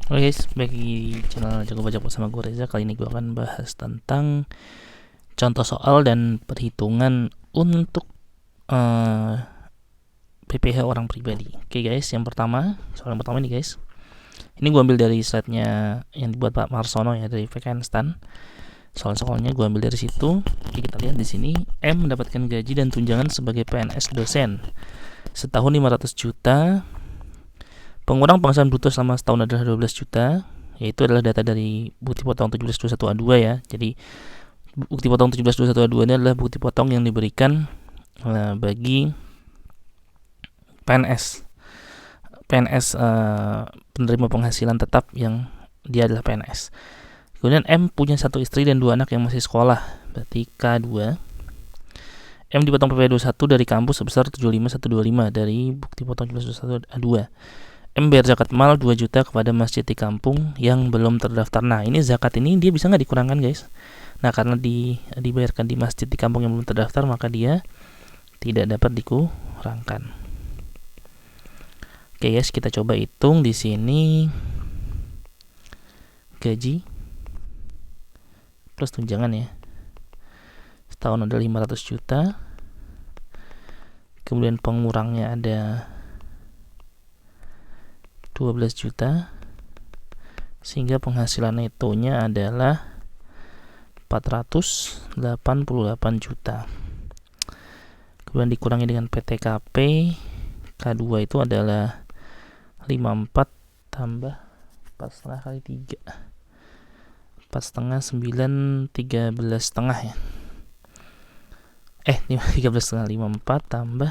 Oke guys, baik di channel Jago Bajak bersama gue Reza. Kali ini gue akan bahas tentang contoh soal dan perhitungan untuk PPh orang pribadi. Oke guys, soal yang pertama ini guys. Ini gue ambil dari slide-nya yang dibuat Pak Marsono ya, dari Vekenstan. Soal-soalnya gue ambil dari situ. Oke, kita lihat di sini. M mendapatkan gaji dan tunjangan sebagai PNS dosen setahun 500 juta. Pengurang penghasilan bruto selama setahun adalah 12 juta, yaitu adalah data dari bukti potong 1721A2 ya. Jadi bukti potong 1721A2 ini adalah bukti potong yang diberikan bagi PNS penerima penghasilan tetap yang dia adalah PNS. Kemudian M punya satu istri dan dua anak yang masih sekolah, berarti K2. M dipotong PPh 21 dari kampus sebesar 75.125 dari bukti potong 1721A2. M bayar zakat mal 2 juta kepada masjid di kampung yang belum terdaftar. Nah, ini zakat ini dia bisa nggak dikurangkan guys? Nah, karena dibayarkan di masjid di kampung yang belum terdaftar, maka dia tidak dapat dikurangkan. Oke guys, kita coba hitung di sini gaji plus tunjangan ya. Setahun ada 500 juta. Kemudian pengurangnya ada 12 juta, sehingga penghasilan netonya adalah 488 juta. Kemudian dikurangi dengan PTKP K2 itu adalah 54 tambah 4,5 kali 3, 4,5 9 13,5 ya. 13,5, 54 tambah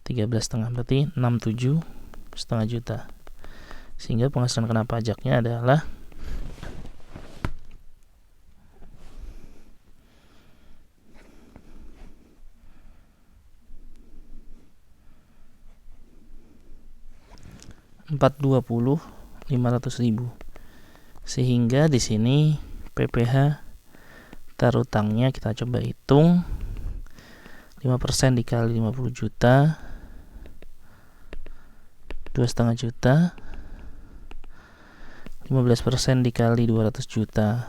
13,5 berarti 67,5 juta, sehingga penghasilan kena pajaknya adalah Rp420.500.000. Sehingga di sini PPh terutangnya kita coba hitung 5% dikali 50 juta, 2,5 juta. 15% dikali 200 juta,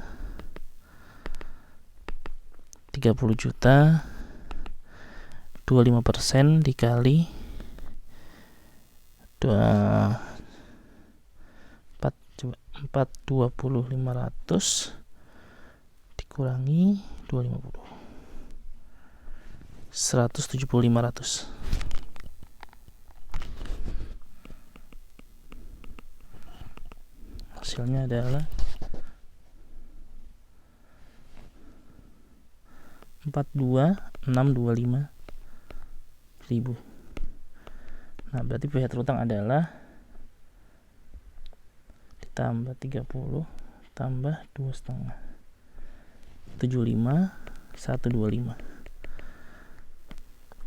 30 juta. 25% dikali 420.500 dikurangi 250, 170.500. Hasilnya adalah 42.625.000. Nah, berarti PPh terutang adalah ditambah 30 tambah 2,5, 75.125.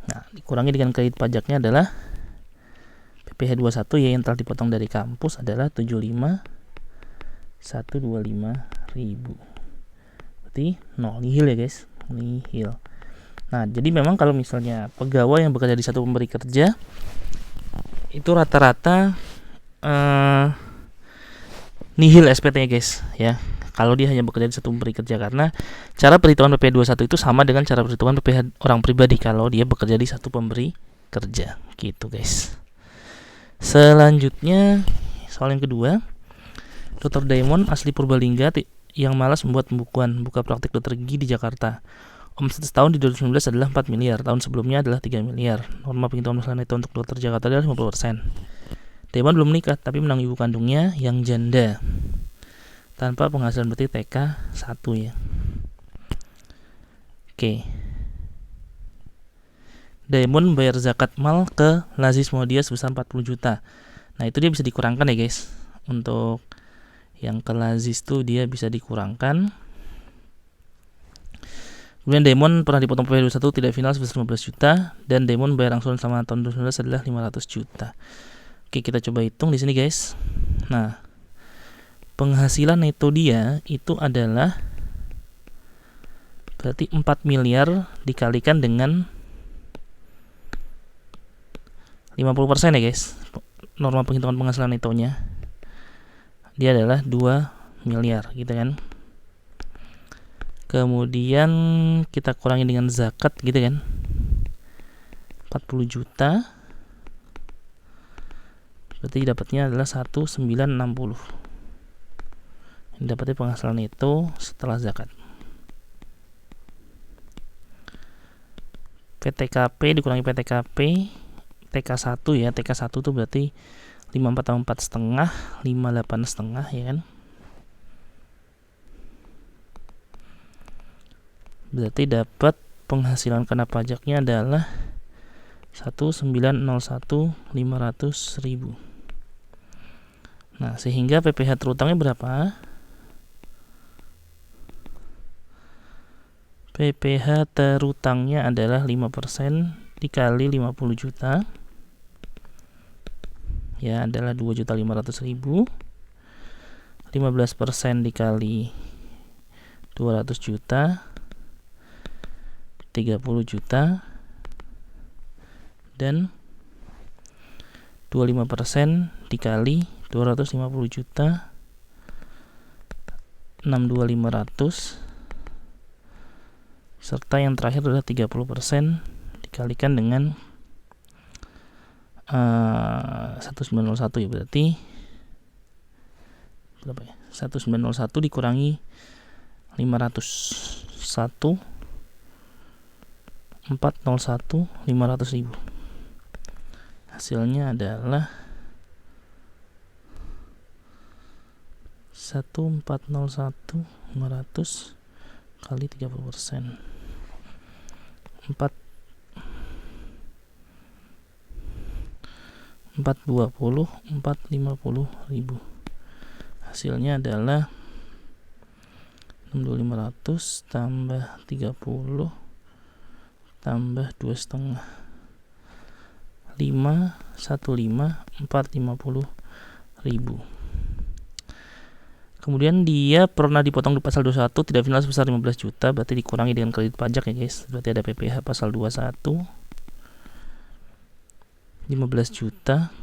Nah, dikurangi dengan kredit pajaknya adalah PPh 21 ya, yang telah dipotong dari kampus adalah 75.125.000. Berarti nihil ya guys, nihil. Nah, jadi memang kalau misalnya pegawai yang bekerja di satu pemberi kerja itu rata-rata nihil SPT-nya guys ya, kalau dia hanya bekerja di satu pemberi kerja, karena cara perhitungan PPh 21 itu sama dengan cara perhitungan PPh orang pribadi kalau dia bekerja di satu pemberi kerja gitu guys. Selanjutnya soal yang kedua, Dr. Diamond asli Purbalingga yang malas membuat pembukuan buka praktik dokter gigi di Jakarta. Omset setahun di 2019 adalah 4 miliar, tahun sebelumnya adalah 3 miliar. Norma penghitungan penghasilan neto untuk dokter Jakarta adalah 50%. Diamond belum menikah tapi menang ibu kandungnya yang janda tanpa penghasilan, berarti TK 1 ya. Oke. Diamond bayar zakat mal ke Lazis Modia sebesar 40 juta. Nah, itu dia bisa dikurangkan ya guys. Untuk yang ke Lazis tuh dia bisa dikurangkan. Kemudian Diamond pernah dipotong PPh 21 tidak final sebesar 15 juta, dan Diamond bayar angsuran selama tahun 2019 adalah 500 juta. Oke, kita coba hitung di sini guys. Nah, penghasilan neto dia itu adalah berarti 4 miliar dikalikan dengan 50% ya guys, norma penghitungan penghasilan netonya dia adalah 2 miliar gitu kan. Kemudian kita kurangi dengan zakat gitu kan, 40 juta, berarti dapatnya adalah 1960. Ini dapatnya penghasilan itu setelah zakat. PTKP dikurangi PTKP TK1 ya, TK1 itu berarti 54 setengah, 58 setengah ya kan. Berarti dapat penghasilan kena pajaknya adalah 1.901.500.000. Nah, sehingga PPh terutangnya berapa? PPh terutangnya adalah 5% dikali 50 juta. Ya, adalah 2.500.000. 15% dikali 200 juta, 30 juta. Dan 25% dikali 250 juta, 62.500. Serta yang terakhir adalah 30% dikalikan dengan 1901 ya, berarti berapa ya? 1901 dikurangi 500, 1.401.500.000. Hasilnya adalah 1.401.500 kali 30%. 450.000. Hasilnya adalah 6.500 tambah 30 tambah 2,5, 515.450.000. Kemudian dia pernah dipotong di pasal 21 tidak final sebesar 15 juta, berarti dikurangi dengan kredit pajak ya guys. Berarti ada PPh pasal 21 15 juta.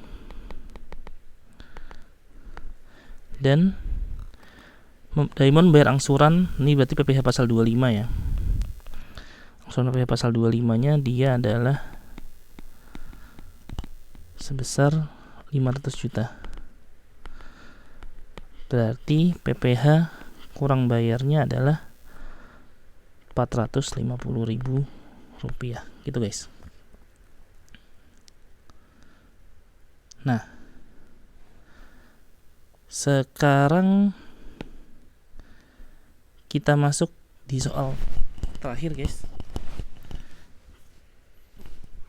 Dan Diamond bayar angsuran, ini berarti PPh pasal 25 ya. Angsuran PPh pasal 25 nya dia adalah sebesar 500 juta. Berarti PPh kurang bayarnya adalah 450.000 rupiah gitu guys. Nah, sekarang kita masuk di soal terakhir guys.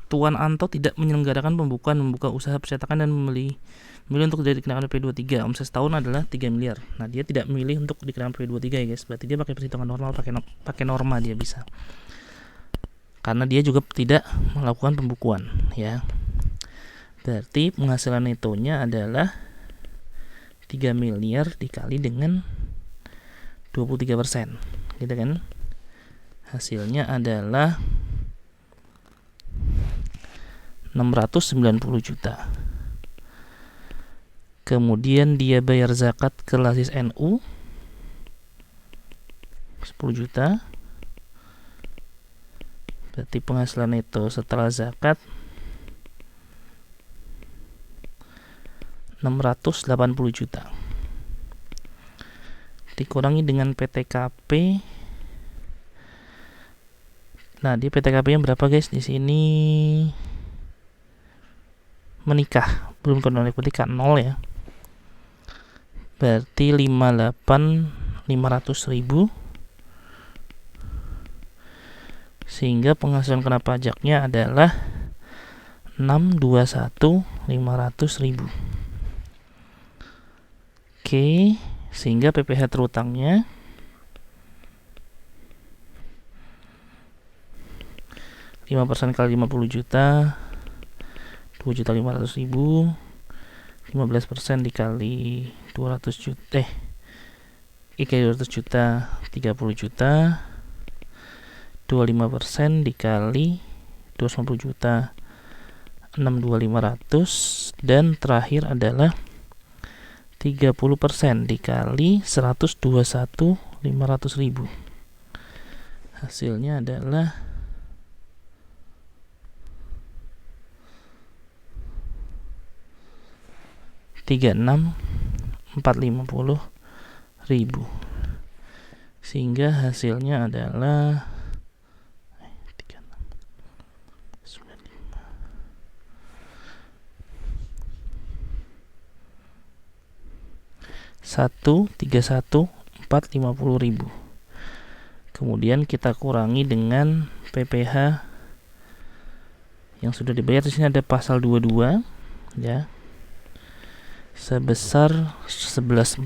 Tuan Anto tidak menyelenggarakan membuka usaha percetakan dan memilih untuk tidak dikenakan PP23. Omset setahun adalah 3 miliar. Nah, dia tidak memilih untuk dikenakan PP23 ya guys. Berarti dia pakai perhitungan normal, pakai norma dia bisa. Karena dia juga tidak melakukan pembukuan ya. Berarti penghasilan netonya adalah 3 miliar dikali dengan 23%. Gitu kan? Hasilnya adalah 690 juta. Kemudian dia bayar zakat ke Lasis NU 10 juta. Berarti penghasilan neto setelah zakat 680 juta. Dikurangi dengan PTKP. Nah, di PTKP-nya berapa guys? Di sini menikah, belum kena hipotek 0 ya. Berarti 500.000. Sehingga penghasilan kena pajaknya adalah 621.500.000. Oke, sehingga PPh terutangnya %5 kali 50 juta 2.500.000. 15% dikali 200 juta 200 juta 30 juta. 25% dikali 250 juta 62.500. Dan terakhir adalah 30% dikali 121.500.000. Hasilnya adalah 36.450.000, sehingga hasilnya adalah 131.450.000. Kemudian kita kurangi dengan PPh yang sudah dibayar. Di sini ada pasal 22 ya, sebesar 11.450,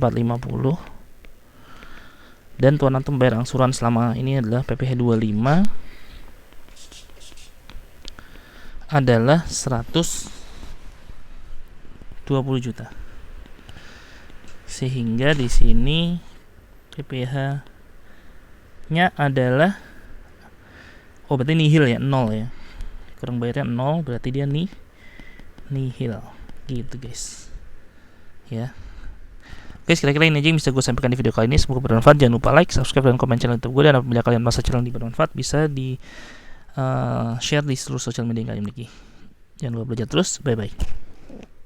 dan tuan antum bayar angsuran selama ini adalah PPh 25 adalah 120 juta. Sehingga di sini PPh-nya adalah berarti nihil ya, 0 ya. Kurang bayarnya 0, berarti dia nihil. Gitu guys. Ya. Guys, kira-kira ini aja yang bisa gue sampaikan di video kali ini. Semoga bermanfaat. Jangan lupa like, subscribe, dan komen channel YouTube gue. Dan apabila kalian merasa channel ini bermanfaat, bisa di share di seluruh sosial media yang kalian miliki. Jangan lupa belajar terus. Bye bye.